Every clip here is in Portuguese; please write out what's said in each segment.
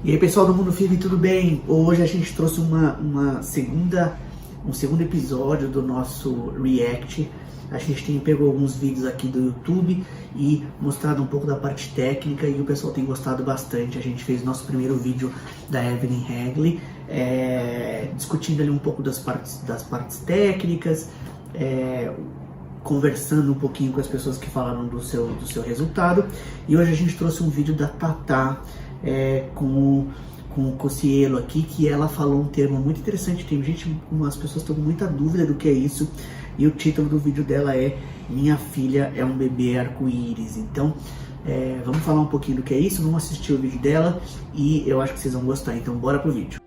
E aí pessoal do Mundo Firme, tudo bem? Hoje a gente trouxe um segundo episódio do nosso React. A gente pegou alguns vídeos aqui do YouTube e mostrado um pouco da parte técnica e o pessoal tem gostado bastante. A gente fez o nosso primeiro vídeo da Evelyn Hagley, discutindo ali um pouco das partes técnicas, conversando um pouquinho com as pessoas que falaram do seu resultado. E hoje a gente trouxe um vídeo da Tatá, com o Cocielo aqui, que ela falou um termo muito interessante. Tem gente, as pessoas estão com muita dúvida do que é isso, e o título do vídeo dela é Minha Filha é um Bebê Arco-Íris. Então vamos falar um pouquinho do que é isso, vamos assistir o vídeo dela e eu acho que vocês vão gostar, então bora pro vídeo.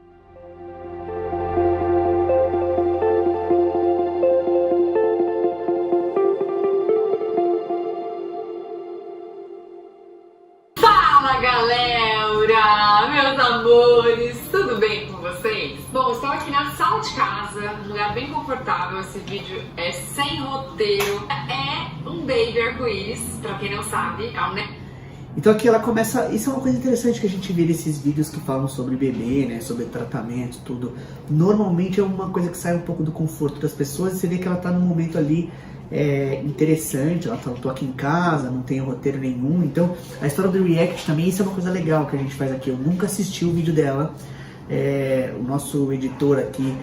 Fala galera, meus amores, tudo bem com vocês? Bom, estou aqui na sala de casa, um lugar bem confortável. Esse vídeo é sem roteiro, é um baby arco-íris, pra quem não sabe, é um... Então aqui ela começa, isso é uma coisa interessante que a gente vê nesses vídeos que falam sobre bebê, né, sobre tratamento, tudo. Normalmente é uma coisa que sai um pouco do conforto das pessoas, e você vê que ela tá num momento ali interessante, ela falou, tô aqui em casa, não tem roteiro nenhum. Então a história do React também, isso é uma coisa legal que a gente faz aqui. Eu nunca assisti o vídeo dela, o nosso editor aqui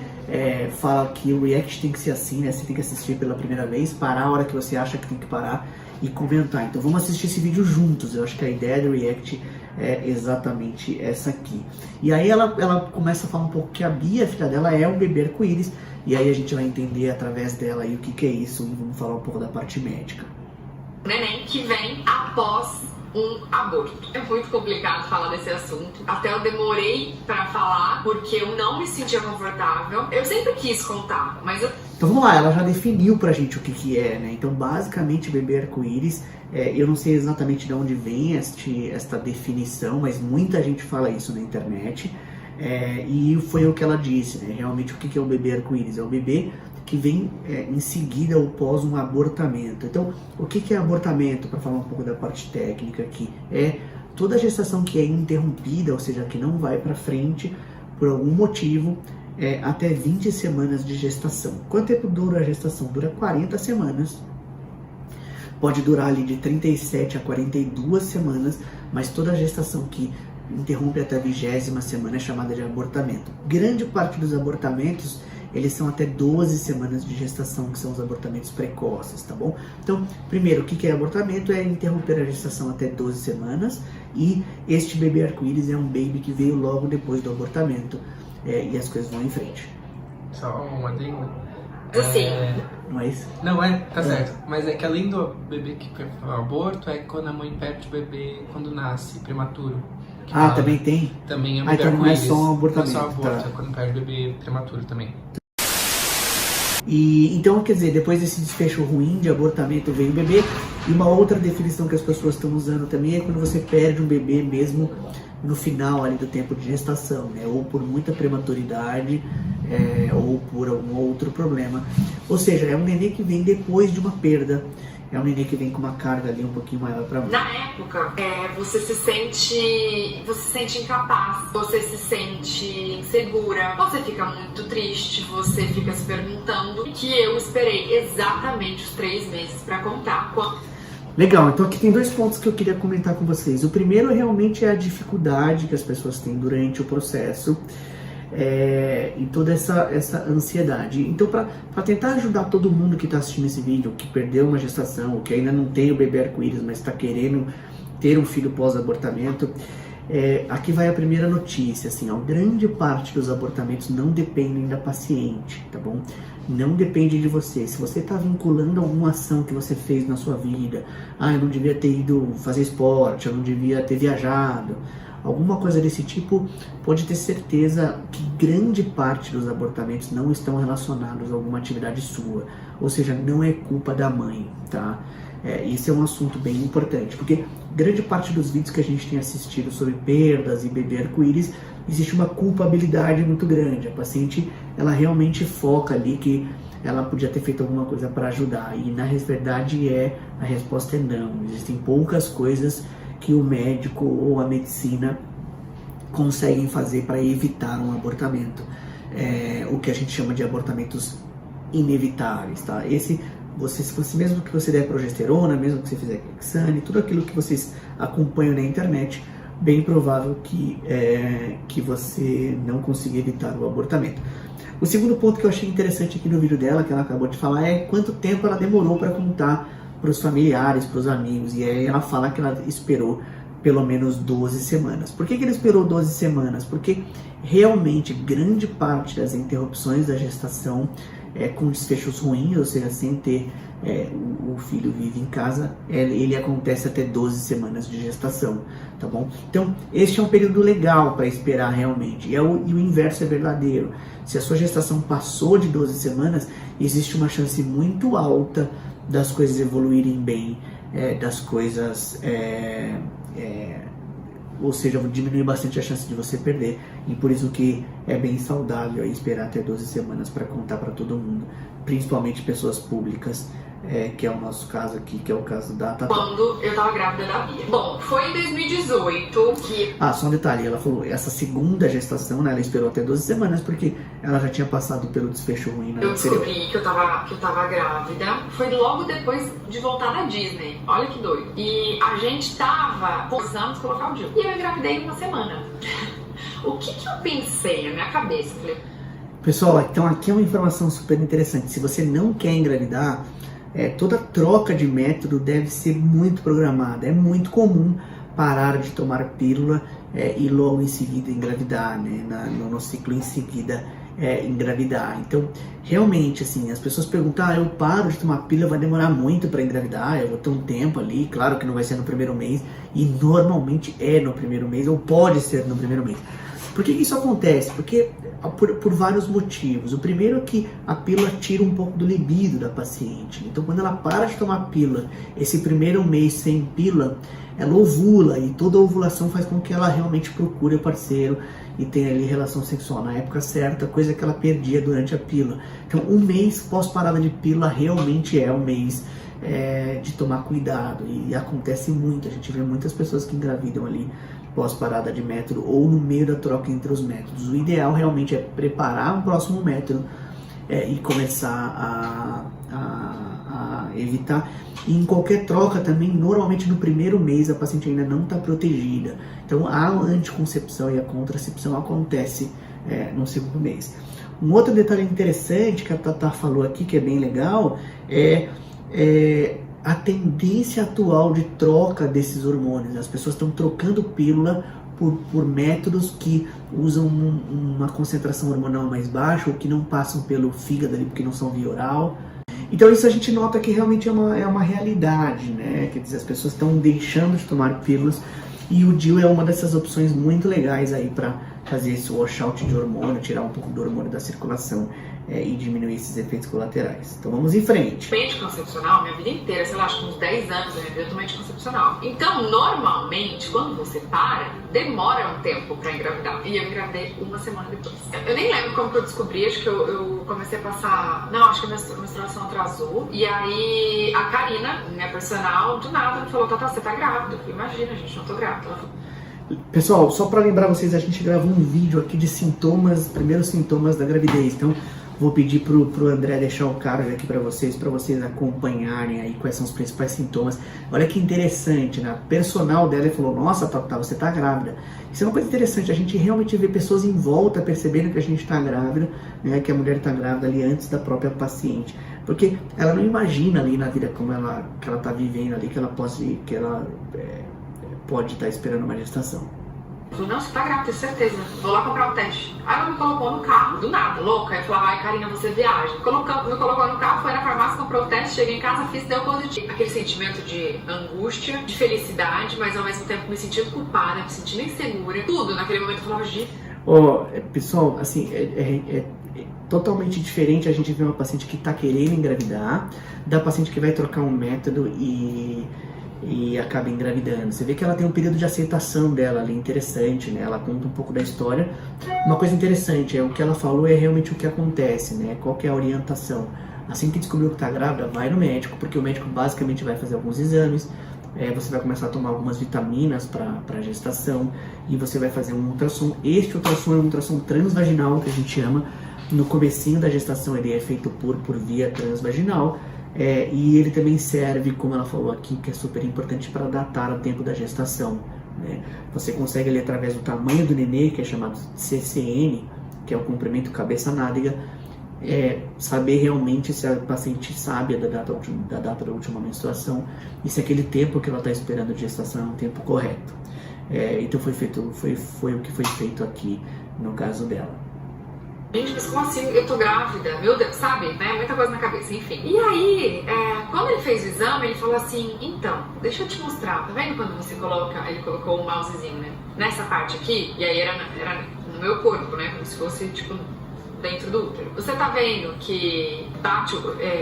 fala que o React tem que ser assim, né? Você tem que assistir pela primeira vez, parar a hora que você acha que tem que parar e comentar. Então vamos assistir esse vídeo juntos. Eu acho que a ideia do React é exatamente essa aqui. E aí ela começa a falar um pouco que a Bia, a filha dela, é um bebê arco-íris. E aí a gente vai entender através dela aí o que é isso, e vamos falar um pouco da parte médica. Neném que vem após um aborto. É muito complicado falar desse assunto. Até eu demorei pra falar, porque eu não me sentia confortável. Eu sempre quis contar, mas eu... Então vamos lá, ela já definiu pra gente o que é, né? Então basicamente bebê arco-íris, eu não sei exatamente de onde vem esta definição, mas muita gente fala isso na internet. E foi o que ela disse, né? Realmente o que é o bebê arco-íris? É o bebê que vem em seguida ou pós um abortamento. Então, o que é abortamento? Para falar um pouco da parte técnica aqui, é toda a gestação que é interrompida, ou seja, que não vai para frente por algum motivo, até 20 semanas de gestação. Quanto tempo dura a gestação? Dura 40 semanas. Pode durar ali de 37 a 42 semanas, mas toda a gestação que interrompe até a 20ª semana é chamada de abortamento. Grande parte dos abortamentos, eles são até 12 semanas de gestação, que são os abortamentos precoces, tá bom? Então, primeiro, o que é abortamento? É interromper a gestação até 12 semanas, e este bebê arco-íris é um baby que veio logo depois do abortamento, e as coisas vão em frente. Só um adendo. Não é isso? Não, tá certo. Mas é que além do bebê que foi aborto, é quando a mãe perde o bebê quando nasce, prematuro. Também tem? Também é um bebê então não é arco-íris. só um abortamento. Não é só aborto, tá. É quando perde o bebê prematuro também. E então, quer dizer, depois desse desfecho ruim de abortamento vem o bebê. E uma outra definição que as pessoas estão usando também é quando você perde um bebê mesmo no final ali do tempo de gestação, né? Ou por muita prematuridade, ou por algum outro problema. Ou seja, é um nenê que vem depois de uma perda. É um nenê que vem com uma carga ali um pouquinho maior pra mim. Na época, você se sente incapaz, você se sente insegura, você fica muito triste, você fica se perguntando, que eu esperei exatamente os 3 meses pra contar. Legal, então aqui tem 2 pontos que eu queria comentar com vocês. O primeiro realmente é a dificuldade que as pessoas têm durante o processo, e toda essa ansiedade. Então, para tentar ajudar todo mundo que está assistindo esse vídeo, que perdeu uma gestação, ou que ainda não tem o bebê arco-íris, mas está querendo ter um filho pós-abortamento, aqui vai a primeira notícia. Assim, grande parte dos abortamentos não dependem da paciente, tá bom? Não depende de você. Se você está vinculando alguma ação que você fez na sua vida, eu não devia ter ido fazer esporte, eu não devia ter viajado, alguma coisa desse tipo, pode ter certeza que grande parte dos abortamentos não estão relacionados a alguma atividade sua, ou seja, não é culpa da mãe, tá? Isso é um assunto bem importante, porque grande parte dos vídeos que a gente tem assistido sobre perdas e bebê arco-íris, existe uma culpabilidade muito grande. A paciente, ela realmente foca ali que ela podia ter feito alguma coisa para ajudar, e na verdade a resposta é não. Existem poucas coisas que o médico ou a medicina conseguem fazer para evitar um abortamento, o que a gente chama de abortamentos inevitáveis, tá? Se você mesmo que você der progesterona, mesmo que você fizer Clexane, tudo aquilo que vocês acompanham na internet, bem provável que você não consiga evitar o abortamento. O segundo ponto que eu achei interessante aqui no vídeo dela, que ela acabou de falar, é quanto tempo ela demorou para contar para os familiares, para os amigos, e aí ela fala que ela esperou pelo menos 12 semanas. Por que ela esperou 12 semanas? Porque realmente grande parte das interrupções da gestação com desfechos ruins, ou seja, sem ter o filho vive em casa, ele acontece até 12 semanas de gestação, tá bom? Então, este é um período legal para esperar realmente, e o inverso é verdadeiro. Se a sua gestação passou de 12 semanas, existe uma chance muito alta das coisas evoluírem bem, das coisas... ou seja, diminui bastante a chance de você perder, e por isso que é bem saudável esperar até 12 semanas para contar para todo mundo, principalmente pessoas públicas, que é o nosso caso aqui, que é o caso da Tatá. Quando eu tava grávida da Bia. Bom, foi em 2018 que... Só um detalhe, ela falou, essa segunda gestação, né, ela esperou até 12 semanas, porque ela já tinha passado pelo desfecho ruim na anterior. Eu descobri que eu tava grávida, foi logo depois de voltar da Disney, olha que doido. E a gente tava precisando colocar o DIU. E eu engravidei em uma semana. O que eu pensei na minha cabeça? Falei... Pessoal, então aqui é uma informação super interessante. Se você não quer engravidar, toda troca de método deve ser muito programada. É muito comum parar de tomar pílula e logo em seguida engravidar, né? No ciclo em seguida engravidar. Então, realmente, assim, as pessoas perguntam, eu paro de tomar pílula, vai demorar muito para engravidar, eu vou ter um tempo ali, claro que não vai ser no primeiro mês, e normalmente é no primeiro mês, ou pode ser no primeiro mês. Por que isso acontece? Porque por vários motivos. O primeiro é que a pílula tira um pouco do libido da paciente. Então, quando ela para de tomar pílula, esse primeiro mês sem pílula, ela ovula, e toda ovulação faz com que ela realmente procure o parceiro e tenha ali relação sexual na época certa, coisa que ela perdia durante a pílula. Então, um mês pós-parada de pílula realmente é um mês de tomar cuidado, e acontece muito. A gente vê muitas pessoas que engravidam ali pós-parada de método ou no meio da troca entre os métodos. O ideal realmente é preparar um próximo método e começar a evitar. E em qualquer troca também, normalmente no primeiro mês a paciente ainda não está protegida. Então a anticoncepção e a contracepção acontece no segundo mês. Um outro detalhe interessante que a Tatá falou aqui, que é bem legal, é a tendência atual de troca desses hormônios. As pessoas estão trocando pílula por métodos que usam uma concentração hormonal mais baixa, ou que não passam pelo fígado ali, porque não são via oral. Então isso a gente nota que realmente é uma realidade, né? Quer dizer, as pessoas estão deixando de tomar pílulas, e o DIU é uma dessas opções muito legais aí para fazer esse washout de hormônio, tirar um pouco do hormônio da circulação e diminuir esses efeitos colaterais. Então vamos em frente. Anticoncepcional, minha vida inteira, sei lá, acho que uns 10 anos da minha vida eu tomei anticoncepcional. Então, normalmente, quando você para, demora um tempo pra engravidar. E eu engravidei uma semana depois. Eu nem lembro como que eu descobri, acho que eu comecei a passar... Não, acho que a menstruação atrasou. E aí, a Karina, minha personal, do nada, me falou, Tatá, você tá grávida. Eu falei, imagina, gente, não tô grávida. Ela falou... Pessoal, só para lembrar vocês, a gente gravou um vídeo aqui de sintomas, primeiros sintomas da gravidez. Então, vou pedir pro André deixar o card aqui para vocês acompanharem aí quais são os principais sintomas. Olha que interessante, né? A personal dela falou, nossa, Tatá, você tá grávida. Isso é uma coisa interessante, a gente realmente vê pessoas em volta percebendo que a gente tá grávida, né? Que a mulher tá grávida ali antes da própria paciente. Porque ela não imagina ali na vida que ela tá vivendo ali, que ela pode estar esperando uma gestação. Eu falei, não, você tá grávida, tenho certeza, vou lá comprar um teste. Aí ela me colocou no carro, do nada, louca. Aí falou, ai, Karina, você viaja. Me colocou no carro, foi na farmácia, comprou o teste, cheguei em casa, fiz, deu positivo. Aquele sentimento de angústia, de felicidade, mas ao mesmo tempo me sentindo culpada, me sentindo insegura. Tudo naquele momento eu falava, pessoal, assim, é totalmente diferente a gente ver uma paciente que tá querendo engravidar, da paciente que vai trocar um método e acaba engravidando. Você vê que ela tem um período de aceitação dela ali interessante, né? Ela conta um pouco da história. Uma coisa interessante o que ela falou é realmente o que acontece, né? Qual que é a orientação? Assim que descobriu que está grávida, vai no médico, porque o médico basicamente vai fazer alguns exames, você vai começar a tomar algumas vitaminas para a gestação e você vai fazer um ultrassom. Este ultrassom é um ultrassom transvaginal, que a gente chama. No comecinho da gestação ele é feito por via transvaginal, e ele também serve, como ela falou aqui, que é super importante para datar o tempo da gestação, né? Você consegue ali, através do tamanho do nenê, que é chamado CCN, que é o comprimento cabeça-nádega, saber realmente se a paciente sabe da data da última menstruação e se aquele tempo que ela está esperando de gestação é um tempo correto. Então foi o que foi feito aqui no caso dela. Gente, mas como assim? Eu tô grávida, meu Deus, sabe? Né? Muita coisa na cabeça, enfim. E aí, quando ele fez o exame, ele falou assim, então, deixa eu te mostrar, tá vendo quando você coloca, ele colocou um mousezinho, né? Nessa parte aqui, e aí era no meu corpo, né? Como se fosse, tipo, dentro do útero. Você tá vendo que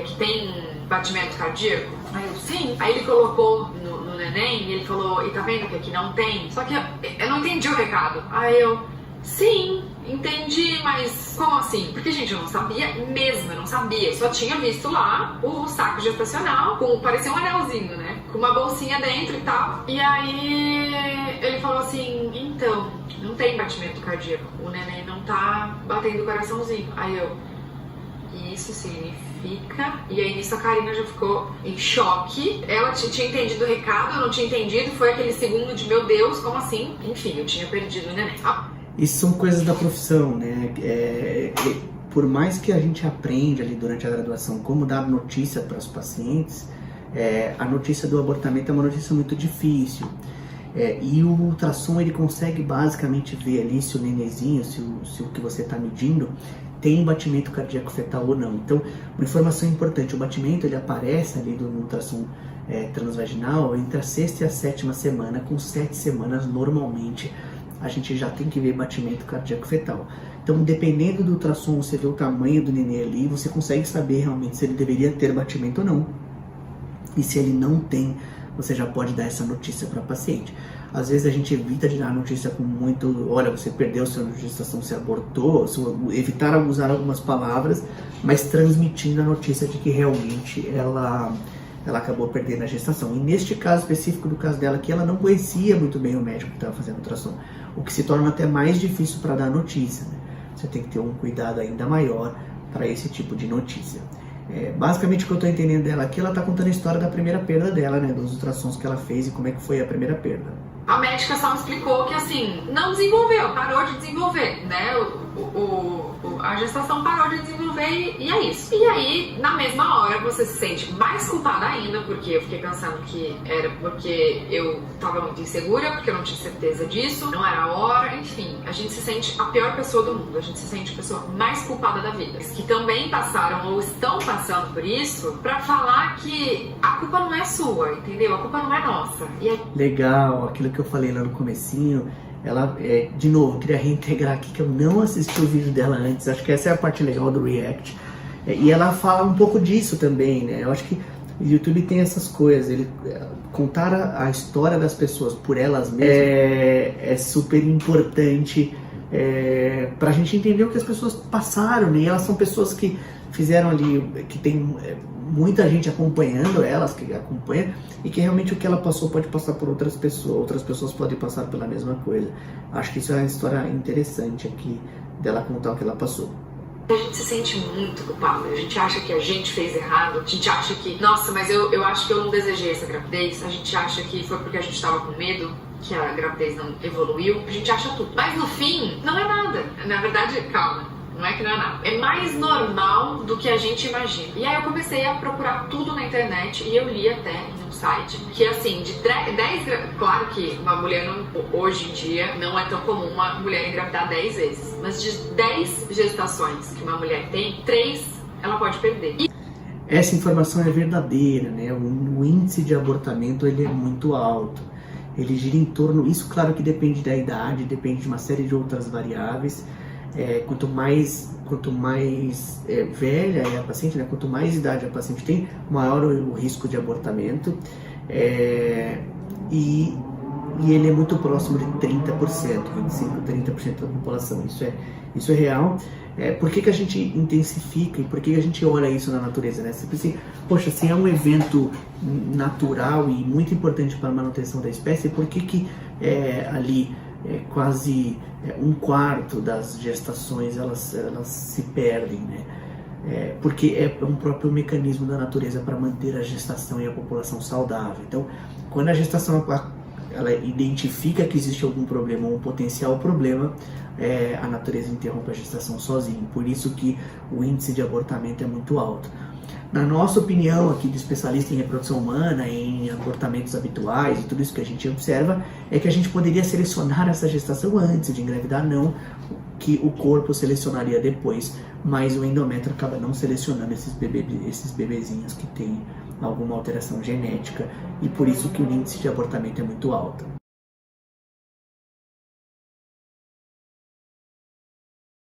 que tem batimento cardíaco? Aí eu, sim. Aí ele colocou no neném e ele falou, e tá vendo que aqui não tem? Só que eu não entendi o recado. Aí eu, sim, entendi, mas como assim? Porque, gente, eu não sabia mesmo, eu não sabia. Eu só tinha visto lá o saco gestacional, parecia um anelzinho, né? Com uma bolsinha dentro e tal. E aí ele falou assim, então, não tem batimento cardíaco, o neném não tá batendo o coraçãozinho. Aí eu, isso significa... E aí nisso a Karina já ficou em choque. Ela tinha entendido o recado, eu não tinha entendido. Foi aquele segundo de, meu Deus, como assim? Enfim, eu tinha perdido o neném. Isso são coisas da profissão, né? Por mais que a gente aprenda ali durante a graduação como dar notícia para os pacientes, a notícia do abortamento é uma notícia muito difícil. E o ultrassom, ele consegue basicamente ver ali se o nenenzinho, se o que você está medindo tem batimento cardíaco fetal ou não. Então, uma informação importante, o batimento ele aparece ali no ultrassom transvaginal entre a 6ª e a 7ª semana, com 7 semanas normalmente a gente já tem que ver batimento cardíaco fetal. Então, dependendo do ultrassom, você vê o tamanho do nenê ali, você consegue saber realmente se ele deveria ter batimento ou não. E se ele não tem, você já pode dar essa notícia para a paciente. Às vezes a gente evita de dar a notícia com muito, olha, você perdeu sua gestação, você abortou, evitar usar algumas palavras, mas transmitindo a notícia de que realmente ela acabou perdendo a gestação. E neste caso específico, do caso dela, que ela não conhecia muito bem o médico que estava fazendo a ultrassom, o que se torna até mais difícil para dar notícia, né? Você tem que ter um cuidado ainda maior para esse tipo de notícia. Basicamente o que eu estou entendendo dela aqui, ela está contando a história da primeira perda dela, né? Dos ultrassons que ela fez e como é que foi a primeira perda. A médica só me explicou que, assim, não desenvolveu, parou de desenvolver, né? A gestação parou de desenvolver e é isso. E aí, na mesma hora, você se sente mais culpada ainda, porque eu fiquei pensando que era porque eu tava muito insegura, porque eu não tinha certeza disso, não era a hora, enfim. A gente se sente a pior pessoa do mundo, a gente se sente a pessoa mais culpada da vida. Que também passaram ou estão passando por isso, pra falar que a culpa não é sua, entendeu? A culpa não é nossa. Legal, aquilo que eu falei lá no comecinho, ela, de novo, queria reintegrar aqui que eu não assisti o vídeo dela antes, acho que essa é a parte legal do React, e ela fala um pouco disso também, né? Eu acho que o YouTube tem essas coisas, ele contar a história das pessoas por elas mesmas é super importante pra gente entender o que as pessoas passaram, né? E elas são pessoas que fizeram ali, que tem muita gente acompanhando elas, que acompanha, e que realmente o que ela passou pode passar por outras pessoas podem passar pela mesma coisa. Acho que isso é uma história interessante aqui, dela contar o que ela passou. A gente se sente muito culpado, a gente acha que a gente fez errado, a gente acha que, nossa, mas eu acho que eu não desejei essa gravidez, a gente acha que foi porque a gente estava com medo, que a gravidez não evoluiu, a gente acha tudo. Mas no fim, não é nada. Na verdade, calma, não é que não é nada. É mais normal do que a gente imagina. E aí eu comecei a procurar tudo na internet e eu li até em um site que, assim, de 10... Claro que uma mulher, hoje em dia, não é tão comum uma mulher engravidar 10 vezes. Mas de 10 gestações que uma mulher tem, 3 ela pode perder. Essa informação é verdadeira, né? O índice de abortamento ele é muito alto. Ele gira em torno... Isso, claro que depende da idade, depende de uma série de outras variáveis. Quanto mais velha é a paciente, né? Quanto mais idade a paciente tem, maior o risco de abortamento. E e ele é muito próximo de 30%, 25, 30% da população. Isso é real. Por que a gente intensifica e por que a gente olha isso na natureza, né? Você pensa assim, poxa, se é um evento natural e muito importante para a manutenção da espécie, por que ali quase 1/4 das gestações elas se perdem, né? Porque é um próprio mecanismo da natureza para manter a gestação e a população saudável. Então, quando a gestação ela identifica que existe algum problema ou um potencial problema, a natureza interrompe a gestação sozinha. Por isso que o índice de abortamento é muito alto. Na nossa opinião, aqui de especialista em reprodução humana, em abortamentos habituais e tudo isso que a gente observa, é que a gente poderia selecionar essa gestação antes de engravidar, não que o corpo selecionaria depois, mas o endométrio acaba não selecionando esses bebezinhos que têm alguma alteração genética, e por isso que o índice de abortamento é muito alto.